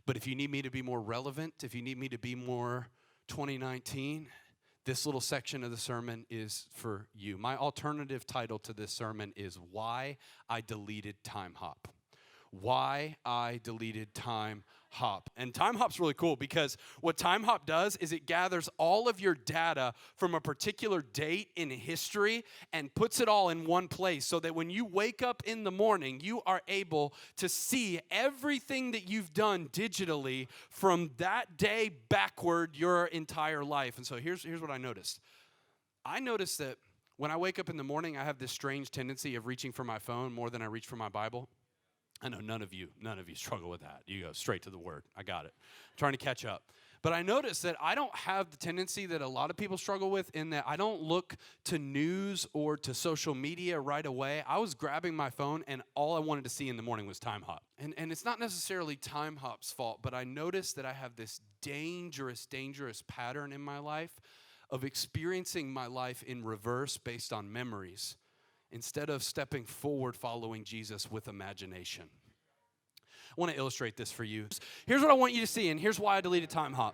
But if you need me to be more relevant, if you need me to be more 2019, this little section of the sermon is for you. My alternative title to this sermon is Why I Deleted Timehop. Why I Deleted Timehop. And Timehop's really cool because what Timehop does is it gathers all of your data from a particular date in history and puts it all in one place so that when you wake up in the morning, you are able to see everything that you've done digitally from that day backward your entire life. And so here's what I noticed. I noticed that when I wake up in the morning, I have this strange tendency of reaching for my phone more than I reach for my Bible. I know none of you struggle with that. You go straight to the Word. I got it. I'm trying to catch up. But I noticed that I don't have the tendency that a lot of people struggle with in that I don't look to news or to social media right away. I was grabbing my phone, and all I wanted to see in the morning was Timehop. And it's not necessarily Timehop's fault, but I noticed that I have this dangerous pattern in my life of experiencing my life in reverse based on memories, instead of stepping forward following Jesus with imagination. I want to illustrate this for you. Here's what I want you to see, and here's why I deleted Timehop.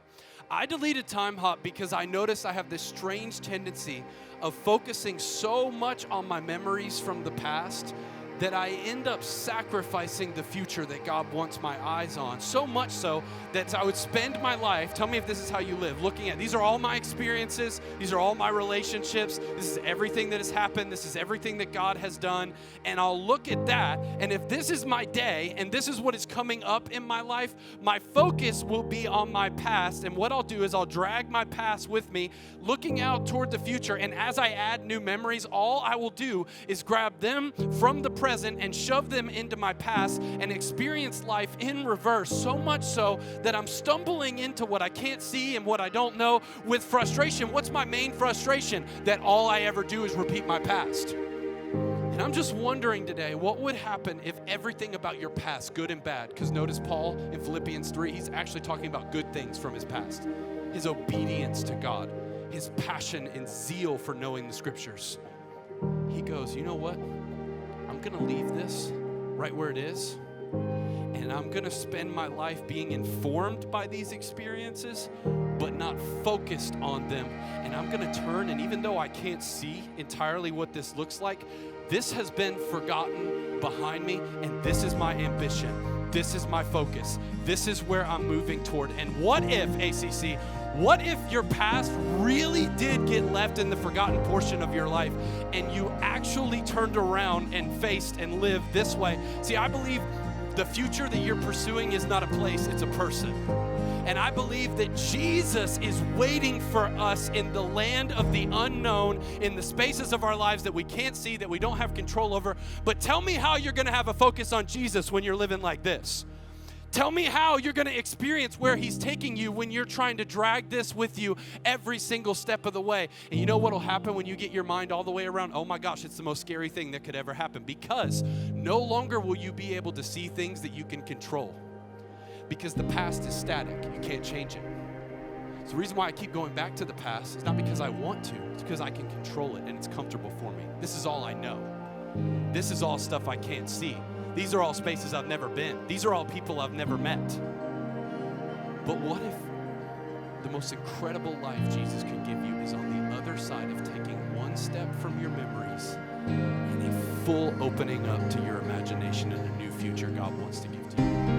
I deleted Timehop because I noticed I have this strange tendency of focusing so much on my memories from the past that I end up sacrificing the future that God wants my eyes on. So much so that I would spend my life, tell me if this is how you live, looking at, these are all my experiences, these are all my relationships, this is everything that has happened, this is everything that God has done, and I'll look at that, and if this is my day, and this is what is coming up in my life, my focus will be on my past, and what I'll do is I'll drag my past with me, looking out toward the future, and as I add new memories, all I will do is grab them from the present and shove them into my past and experience life in reverse, so much so that I'm stumbling into what I can't see and what I don't know with frustration. What's my main frustration? That all I ever do is repeat my past. And I'm just wondering today, what would happen if everything about your past, good and bad, because notice Paul in Philippians 3, he's actually talking about good things from his past. His obedience to God, his passion and zeal for knowing the scriptures. He goes, you know what? I'm going to leave this right where it is, and I'm going to spend my life being informed by these experiences, but not focused on them. And I'm going to turn, and even though I can't see entirely what this looks like, this has been forgotten behind me, and this is my ambition. This is my focus. This is where I'm moving toward. And what if, ACC, what if your past really did get left in the forgotten portion of your life and you actually turned around and faced and lived this way? See, I believe the future that you're pursuing is not a place, it's a person. And I believe that Jesus is waiting for us in the land of the unknown, in the spaces of our lives that we can't see, that we don't have control over. But tell me how you're going to have a focus on Jesus when you're living like this. Tell me how you're going to experience where he's taking you when you're trying to drag this with you every single step of the way. And you know what will happen when you get your mind all the way around? Oh my gosh, it's the most scary thing that could ever happen, because no longer will you be able to see things that you can control, because the past is static. You can't change it. So the reason why I keep going back to the past is not because I want to, it's because I can control it and it's comfortable for me. This is all I know. This is all stuff I can't see. These are all spaces I've never been. These are all people I've never met. But what if the most incredible life Jesus can give you is on the other side of taking one step from your memories and a full opening up to your imagination and a new future God wants to give to you?